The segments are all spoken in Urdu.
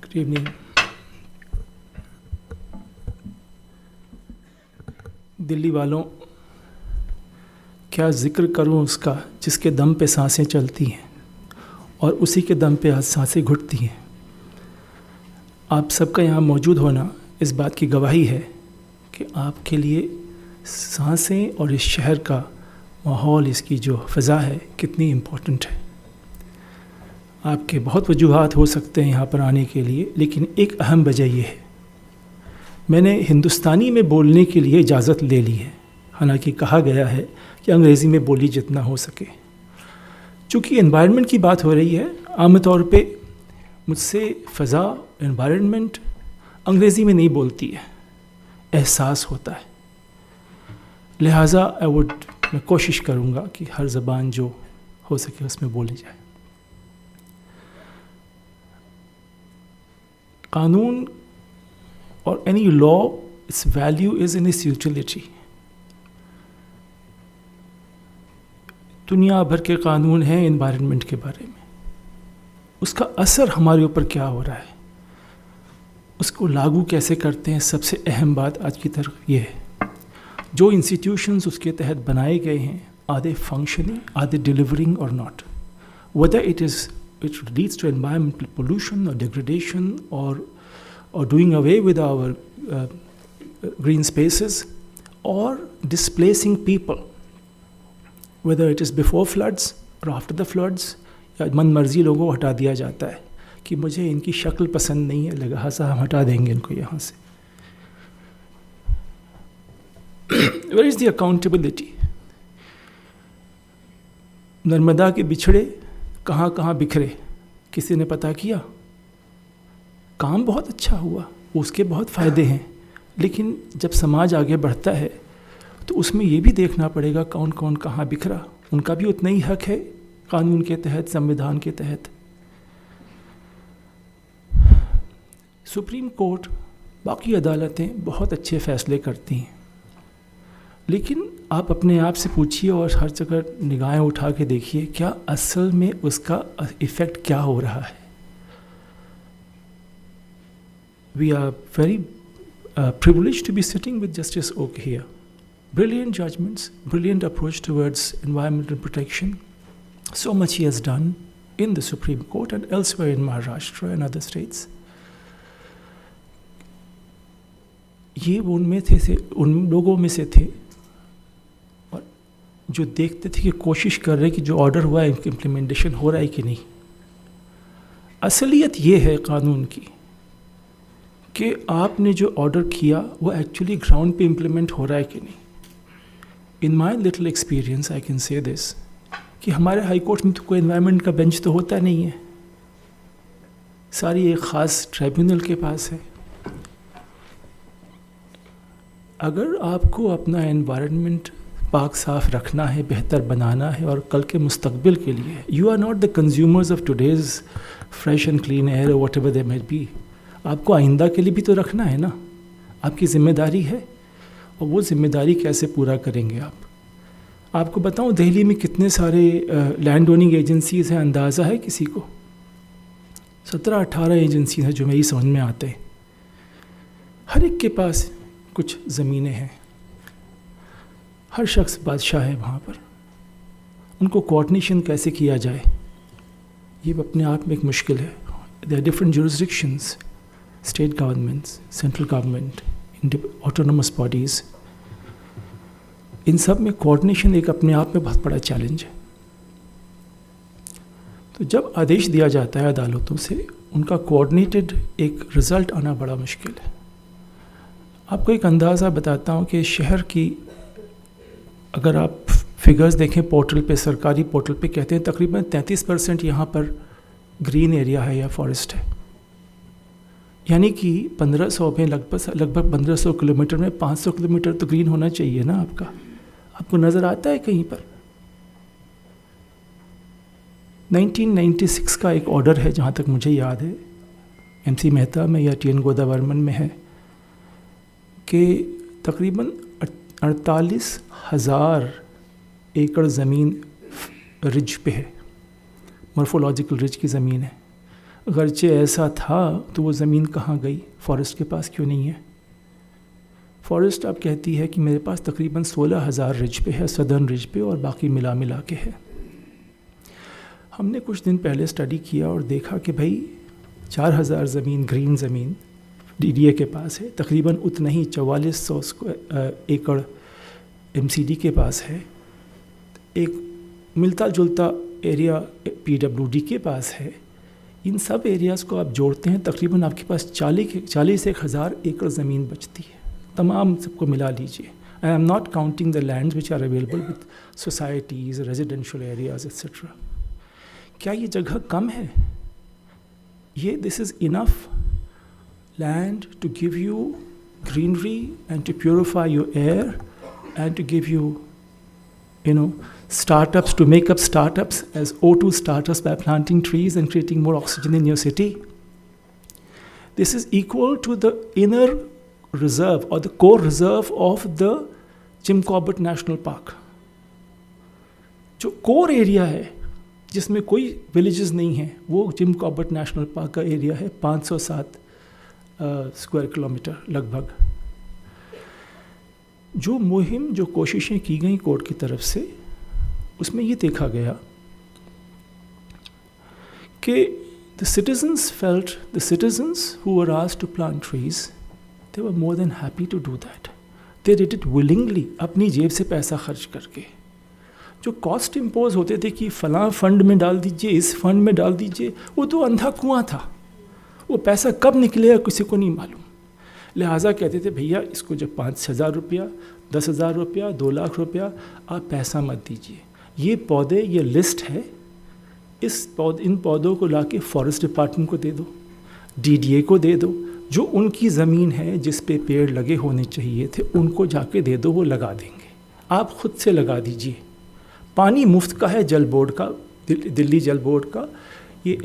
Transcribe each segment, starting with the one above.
Good evening. دلی والوں، کیا ذکر کروں اس کا جس کے دم پہ سانسیں چلتی ہیں اور اسی کے دم پہ سانسیں گھٹتی ہیں. آپ سب کا یہاں موجود ہونا اس بات کی گواہی ہے کہ آپ کے لیے سانسیں اور اس شہر کا ماحول، اس کی جو فضا ہے کتنی امپورٹنٹ ہے. آپ کے بہت وجوہات ہو سکتے ہیں یہاں پر آنے کے لیے، لیکن ایک اہم وجہ یہ ہے، میں نے ہندوستانی میں بولنے کے لیے اجازت لے لی ہے، حالانکہ کہا گیا ہے کہ انگریزی میں بولی جتنا ہو سکے. چونکہ انوائرمنٹ کی بات ہو رہی ہے، عام طور پہ مجھ سے فضا، انوائرمنٹ انگریزی میں نہیں بولتی ہے، احساس ہوتا ہے. لہٰذا میں کوشش کروں گا کہ ہر زبان جو ہو سکے اس میں بولی جائے. قانون اور any law, its value is in its utility. دنیا بھر کے قانون ہیں انوائرمنٹ کے بارے میں، اس کا اثر ہمارے اوپر کیا ہو رہا ہے، اس کو لاگو کیسے کرتے ہیں. سب سے اہم بات آج کی طرف یہ ہے، جو انسٹیٹیوشنز اس کے تحت بنائے گئے ہیں، are they functioning, are they delivering or not, whether it leads to environmental pollution or degradation or doing away with our green spaces or displacing people, whether it is before floods or after the floods. یا من مرضی لوگوں کو ہٹا دیا جاتا ہے کہ مجھے ان کی شکل پسند نہیں ہے، لہٰذا ہم ہٹا دیں گے ان کو یہاں سے. Where is the accountability? Narmada کے بچھڑے کہاں کہاں بکھرے، کسی نے پتہ کیا؟ کام بہت اچھا ہوا، اس کے بہت فائدے ہیں، لیکن جب سماج آگے بڑھتا ہے تو اس میں یہ بھی دیکھنا پڑے گا کون کون کہاں بکھرا. ان کا بھی اتنا ہی حق ہے قانون کے تحت، سمویدھان کے تحت. سپریم کورٹ، باقی عدالتیں بہت اچھے فیصلے کرتی ہیں، لیکن آپ اپنے آپ سے پوچھیے اور ہر جگہ نگاہیں اٹھا کے دیکھیے کیا اصل میں اس کا ایفیکٹ کیا ہو رہا ہے. We are very privileged to be sitting with Justice Oak here. Brilliant judgments, brilliant approach towards environmental protection. So much he has done in the Supreme Court and elsewhere in Maharashtra and other states. یہ ان لوگوں میں سے تھے اور جو دیکھتے تھے کہ کوشش کر رہے کہ جو آرڈر ہوا ہے امپلیمنٹیشن ہو رہا ہے کہ نہیں. اصلیت یہ ہے قانون کی کہ آپ نے جو آرڈر کیا وہ ایکچولی گراؤنڈ پہ امپلیمنٹ ہو رہا ہے کہ نہیں. In my little experience I can say this کہ ہمارے ہائی کورٹ میں تو کوئی انوائرمنٹ کا بینچ تو ہوتا نہیں ہے، ساری ایک خاص ٹرائبیونل کے پاس ہے. اگر آپ کو اپنا انوائرمنٹ پاک صاف رکھنا ہے، بہتر بنانا ہے اور کل کے مستقبل کے لیے، you are not the consumers of today's fresh and clean air whatever they may be. آپ کو آئندہ کے لیے بھی تو رکھنا ہے نا، آپ کی ذمہ داری ہے. اور وہ ذمہ داری کیسے پورا کریں گے آپ؟ آپ کو بتاؤں دہلی میں کتنے سارے لینڈ اوننگ ایجنسیز ہیں، اندازہ ہے کسی کو؟ 17-18 ایجنسیز ہیں جو میری سمجھ میں آتے ہیں. ہر ایک کے پاس کچھ زمینیں ہیں، ہر شخص بادشاہ ہے وہاں پر. ان کو کوآرڈینیشن کیسے کیا جائے، یہ اپنے آپ میں ایک مشکل ہے. There are different jurisdictions, state governments, central government, autonomous bodies. ان سب میں کوآرڈینیشن ایک اپنے آپ میں بہت بڑا چیلنج ہے. تو جب آدیش دیا جاتا ہے عدالتوں سے، ان کا کوآرڈینیٹڈ ایک رزلٹ آنا بڑا مشکل ہے. آپ کو ایک اندازہ بتاتا ہوں کہ شہر کی اگر آپ فگرز دیکھیں پورٹل پہ، سرکاری پورٹل پہ کہتے ہیں تقریباً 33% یہاں پر گرین ایریا ہے یا فارسٹ ہے. یعنی کہ 1500 میں لگ بھگ 1500 کلومیٹر میں 500 کلومیٹر تو گرین ہونا چاہیے نا آپ کا. آپ کو نظر آتا ہے کہیں پر؟ 1996 کا ایک آرڈر ہے جہاں تک مجھے یاد ہے، MC مہتا میں یا TN گوداورمن میں ہے، کہ تقریباً 48,000 ایکڑ زمین رج پہ ہے، مورفولوجیکل رج کی زمین ہے. گرچہ ایسا تھا تو وہ زمین کہاں گئی؟ فارسٹ کے پاس کیوں نہیں ہے؟ فارسٹ اب کہتی ہے کہ میرے پاس تقریباً 16,000 رج پہ ہے، صدرن رج پہ، اور باقی ملا کے ہے۔ ہم نے کچھ دن پہلے اسٹڈی کیا اور دیکھا کہ بھائی 4,000 زمین، گرین زمین ڈی ڈی اے کے پاس ہے، تقریباً اتنا ہی 4400 ایکڑ ایم سی ڈی کے پاس ہے، ایک ملتا جلتا ایریا پی ڈبلیو ڈی کے پاس ہے۔ ان سب ایریاز کو آپ جوڑتے ہیں تقریباً آپ کے پاس 40,000 ایکڑ زمین بچتی ہے، تمام سب کو ملا لیجیے۔ I am not counting the lands which are available with societies, residential areas etcetera. کیا یہ جگہ کم ہے؟ یہ this is enough land to give you greenery and to purify your air and to give you startups, to make up startups as O2 startups by planting trees and creating more oxygen in your city. This is equal to the inner reserve or the core reserve of the Jim Corbett National Park. جو کور ایریا ہے جس میں کوئی ولیجز نہیں ہیں، وہ جم کاربٹ نیشنل پارک کا ایریا ہے، 507 اسکوائر کلومیٹر لگ بھگ۔ جو مہم، جو کوششیں کی گئیں کورٹ کی طرف سے، اس میں یہ دیکھا گیا کہ the citizens who were asked to plant trees, they were more than happy to do that. They did it willingly, اپنی جیب سے پیسہ خرچ کر کے۔ جو کاسٹ امپوز ہوتے تھے کہ فلاں فنڈ میں ڈال دیجئے، اس فنڈ میں ڈال دیجئے، وہ تو اندھا کنواں تھا، وہ پیسہ کب نکلے گا کسی کو نہیں معلوم۔ لہٰذا کہتے تھے بھیا اس کو جب 5,000 روپیہ، 10,000 روپیہ، 2 لاکھ روپیہ، آپ پیسہ مت دیجیے، یہ پودے، یہ لسٹ ہے، ان پودوں کو لا کے فارسٹ ڈپارٹمنٹ کو دے دو، ڈی ڈی اے کو دے دو، جو ان کی زمین ہے جس پہ پیڑ لگے ہونے چاہیے تھے ان کو جا کے دے دو، وہ لگا دیں گے، آپ خود سے لگا دیجیے۔ پانی مفت کا ہے جل بورڈ کا، دلی جل بورڈ کا، یہ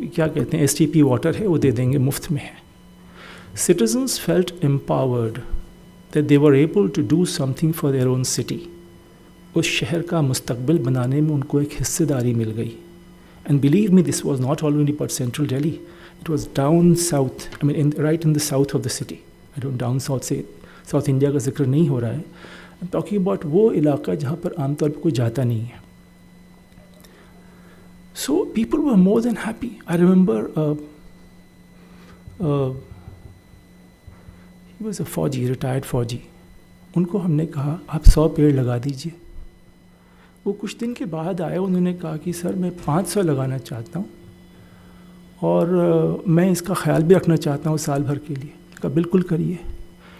کیا کہتے ہیں STP واٹر ہے، وہ دے دیں گے، مفت میں ہے۔ Citizens felt empowered that they were able to do something for their own city. اس شہر کا مستقبل بنانے میں ان کو ایک حصہ داری مل گئی۔ And believe me, this was not only about central Delhi, it was down south, right in the south of the city. I don't down south سے South India کا ذکر نہیں ہو رہا ہے، I'm talking about وہ علاقہ جہاں پر عام طور پہ کوئی جاتا نہیں ہے۔ So people were more than happy. I remember he was a فوجی، ریٹائرڈ فوجی، ان کو ہم نے کہا آپ 100 پیڑ لگا دیجئے۔ وہ کچھ دن کے بعد آئے، انہوں نے کہا کہ سر میں 500 لگانا چاہتا ہوں اور میں اس کا خیال بھی رکھنا چاہتا ہوں سال بھر کے لیے۔ کہا بالکل کریے۔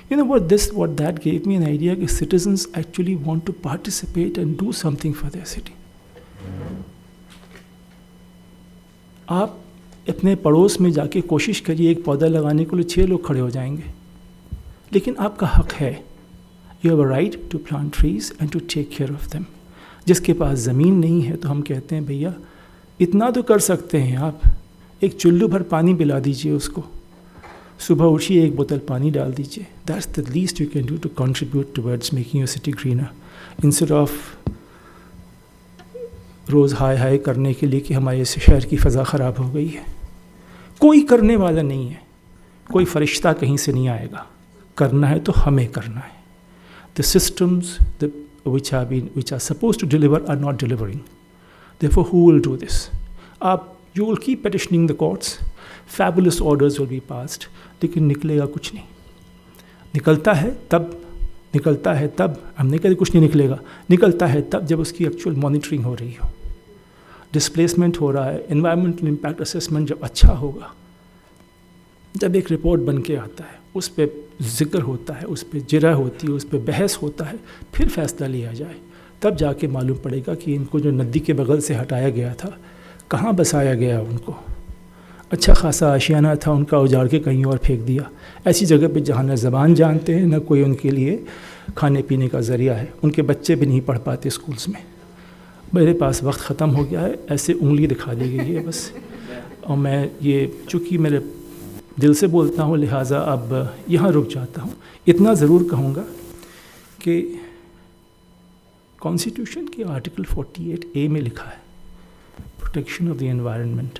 You know what that gave me an idea کہ citizens actually want to participate and do something for their city. آپ اپنے پڑوس میں جا کے کوشش کریے ایک پودا لگانے کے لیے 6 لوگ کھڑے ہو جائیں گے، لیکن آپ کا حق ہے، you have a right to plant trees and to take care of them. جس کے پاس زمین نہیں ہے تو ہم کہتے ہیں بھیا اتنا تو کر سکتے ہیں، آپ ایک چلو بھر پانی پلا دیجئے اس کو، صبح اٹھیے ایک بوتل پانی ڈال دیجئے۔ That's the least you can do to contribute towards making your city greener, instead of روز ہائے کرنے کے لیے کہ ہمارے شہر کی فضا خراب ہو گئی ہے۔ کوئی کرنے والا نہیں ہے، کوئی فرشتہ کہیں سے نہیں آئے گا، کرنا ہے تو ہمیں کرنا ہے۔ The systems which are supposed to deliver are not delivering. Therefore, who will do this? You will keep petitioning the courts, fabulous orders will be passed, لیکن نکلے گا کچھ نہیں۔ نکلتا ہے تب ہم نہیں کہتے کچھ نہیں نکلے گا، نکلتا ہے تب جب اس کی ایکچوئل مانیٹرنگ ہو رہی ہو، ڈسپلیسمنٹ ہو رہا ہے، انوائرمنٹل امپیکٹ اسیسمنٹ جب اچھا ہوگا، جب ایک رپورٹ بن کے آتا ہے، اس پہ ذکر ہوتا ہے، اس پہ جرح ہوتی ہے، اس پہ بحث ہوتا ہے، پھر فیصلہ لیا جائے، تب جا کے معلوم پڑے گا کہ ان کو جو ندی کے بغل سے ہٹایا گیا تھا کہاں بسایا گیا، ان کو اچھا خاصا آشیانہ تھا، ان کا اجاڑ کے کہیں اور پھینک دیا، ایسی جگہ پہ جہاں نہ زبان جانتے ہیں، نہ کوئی ان کے لیے کھانے پینے کا ذریعہ ہے، ان کے بچے بھی نہیں پڑھ پاتے اسکولس میں۔ میرے پاس وقت ختم ہو گیا ہے، ایسے انگلی دکھا دی گئی ہے بس، اور میں یہ چونکہ میرے دل سے بولتا ہوں لہٰذا اب یہاں رک جاتا ہوں۔ اتنا ضرور کہوں گا کہ کانسٹیٹیوشن کے آرٹیکل 48A میں لکھا ہے protection of the environment,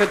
but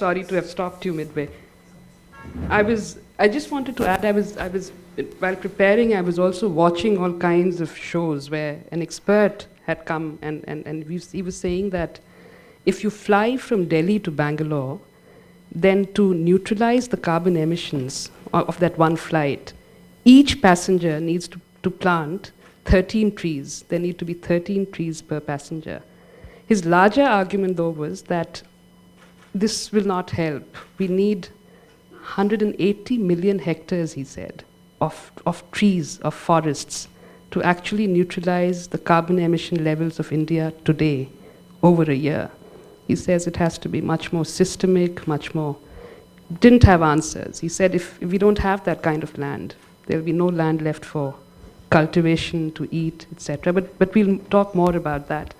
sorry to have stopped you midway. I just wanted to add, I was while preparing, I was also watching all kinds of shows where an expert had come and he was saying that if you fly from Delhi to Bangalore, then to neutralize the carbon emissions of that one flight, each passenger needs to plant 13 trees. There need to be 13 trees per passenger. His larger argument, though, was that this will not help. We need 180 million hectares, he said, of trees, of forests, to actually neutralize the carbon emission levels of India today over a year. He says it has to be much more systemic, much more. Didn't have answers. He said if we don't have that kind of land, there will be no land left for cultivation, to eat, etc. But we'll talk more about that.